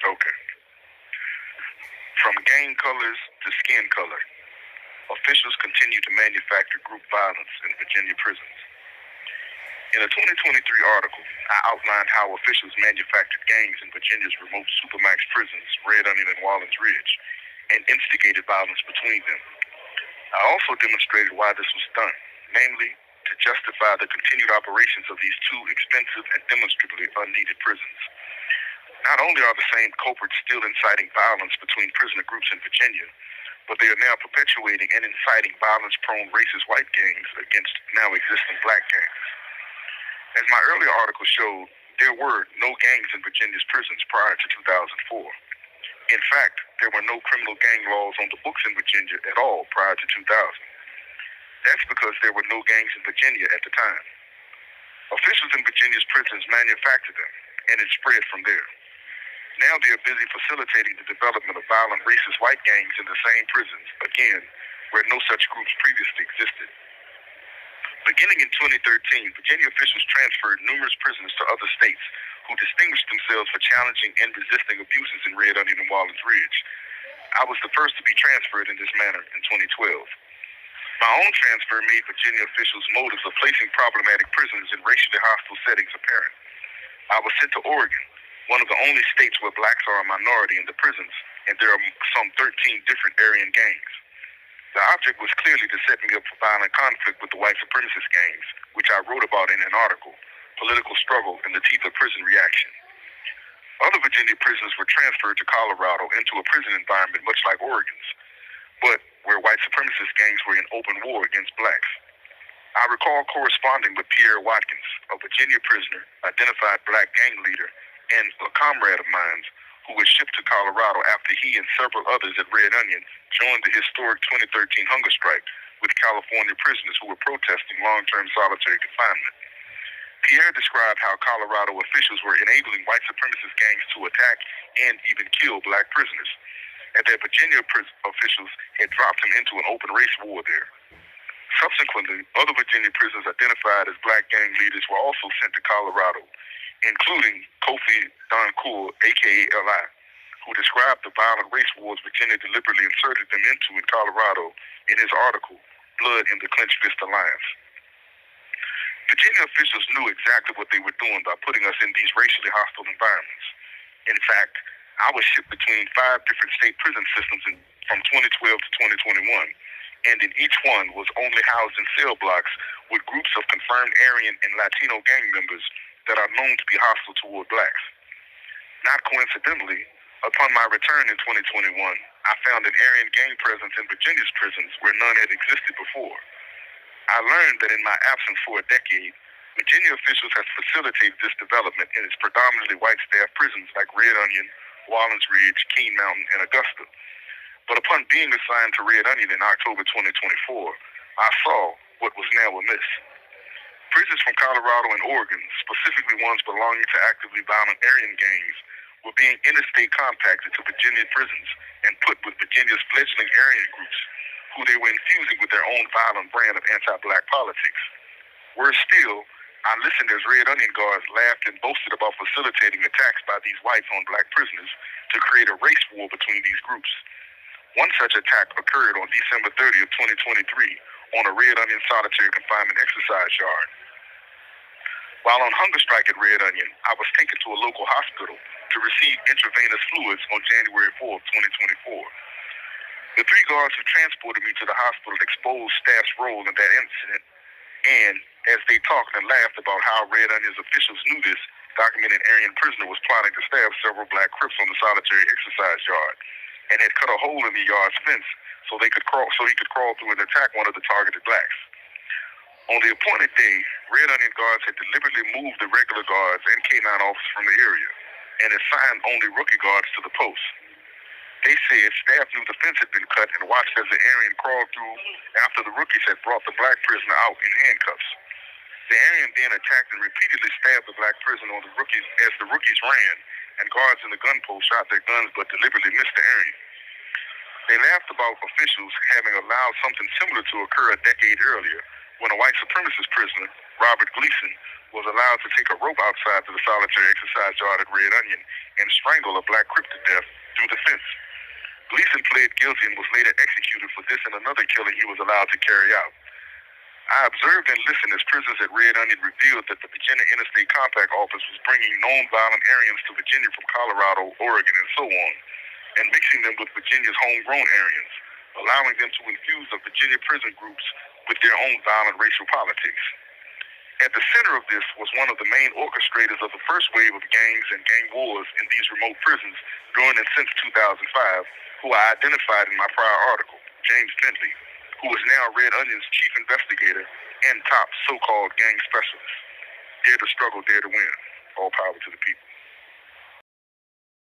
Okay. From gang colors to skin color, officials continue to manufacture group violence in Virginia prisons. In a 2023 article, I outlined how officials manufactured gangs in Virginia's remote supermax prisons, Red Onion and Wallens Ridge, and instigated violence between them. I also demonstrated why this was done, namely to justify the continued operations of these two expensive and demonstrably unneeded prisons. Not only are the same culprits still inciting violence between prisoner groups in Virginia, but they are now perpetuating and inciting violence-prone racist white gangs against now existing black gangs. As my earlier article showed, there were no gangs in Virginia's prisons prior to 2004. In fact, there were no criminal gang laws on the books in Virginia at all prior to 2000. That's because there were no gangs in Virginia at the time. Officials in Virginia's prisons manufactured them, and it spread from there. Now they are busy facilitating the development of violent racist white gangs in the same prisons, again, where no such groups previously existed. Beginning in 2013, Virginia officials transferred numerous prisoners to other states who distinguished themselves for challenging and resisting abuses in Red Onion and Wallens Ridge. I was the first to be transferred in this manner in 2012. My own transfer made Virginia officials' motives of placing problematic prisoners in racially hostile settings apparent. I was sent to Oregon, one of the only states where blacks are a minority in the prisons, and there are some 13 different Aryan gangs. The object was clearly to set me up for violent conflict with the white supremacist gangs, which I wrote about in an article, Political Struggle in the Teeth of Prison Reaction. Other Virginia prisoners were transferred to Colorado into a prison environment much like Oregon's, but where white supremacist gangs were in open war against blacks. I recall corresponding with Pierre Watkins, a Virginia prisoner, identified black gang leader, and a comrade of mine who was shipped to Colorado after he and several others at Red Onion joined the historic 2013 hunger strike with California prisoners who were protesting long-term solitary confinement. Pierre described how Colorado officials were enabling white supremacist gangs to attack and even kill black prisoners, and that Virginia officials had dropped him into an open race war there. Subsequently, other Virginia prisoners identified as black gang leaders were also sent to Colorado, including Kofi Doncourt, aka L.I., who described the violent race wars Virginia deliberately inserted them into in Colorado in his article, Blood in the Clenched Fist Alliance. Virginia officials knew exactly what they were doing by putting us in these racially hostile environments. In fact, I was shipped between 5 different state prison systems from 2012 to 2021, and in each one was only housed in cell blocks with groups of confirmed Aryan and Latino gang members that are known to be hostile toward blacks. Not coincidentally, upon my return in 2021, I found an Aryan gang presence in Virginia's prisons where none had existed before. I learned that in my absence for a decade, Virginia officials have facilitated this development in its predominantly white staff prisons like Red Onion, Wallens Ridge, Keene Mountain, and Augusta. But upon being assigned to Red Onion in October 2024, I saw what was now amiss. Prisons from Colorado and Oregon, specifically ones belonging to actively violent Aryan gangs, were being interstate compacted to Virginia prisons and put with Virginia's fledgling Aryan groups, who they were infusing with their own violent brand of anti-black politics. Worse still, I listened as Red Onion guards laughed and boasted about facilitating attacks by these whites on black prisoners to create a race war between these groups. One such attack occurred on December 30th, 2023, on a Red Onion solitary confinement exercise yard. While on hunger strike at Red Onion, I was taken to a local hospital to receive intravenous fluids on January 4th, 2024. The 3 guards who transported me to the hospital exposed staff's role in that incident, and as they talked and laughed about how Red Onion's officials knew this, documented Aryan prisoner was plotting to stab several black Crips on the solitary exercise yard, and had cut a hole in the yard's fence so he could crawl through and attack one of the targeted blacks. On the appointed day, Red Onion guards had deliberately moved the regular guards and K-9 officers from the area and assigned only rookie guards to the post. They said staff knew the fence had been cut and watched as the Aryan crawled through after the rookies had brought the black prisoner out in handcuffs. The Aryan then attacked and repeatedly stabbed the black prisoner on the rookies as the rookies ran, and guards in the gun post shot their guns but deliberately missed the Aryan. They laughed about officials having allowed something similar to occur a decade earlier, when a white supremacist prisoner, Robert Gleason, was allowed to take a rope outside to the solitary exercise yard at Red Onion and strangle a black Crip to death through the fence. Gleason pled guilty and was later executed for this and another killing he was allowed to carry out. I observed and listened as prisoners at Red Onion revealed that the Virginia Interstate Compact Office was bringing known violent Aryans to Virginia from Colorado, Oregon, and so on, and mixing them with Virginia's homegrown Aryans, allowing them to infuse the Virginia prison groups with their own violent racial politics. At the center of this was one of the main orchestrators of the first wave of gangs and gang wars in these remote prisons during and since 2005, who I identified in my prior article, James Bentley, who is now Red Onion's chief investigator and top so-called gang specialist. Dare to struggle, dare to win. All power to the people.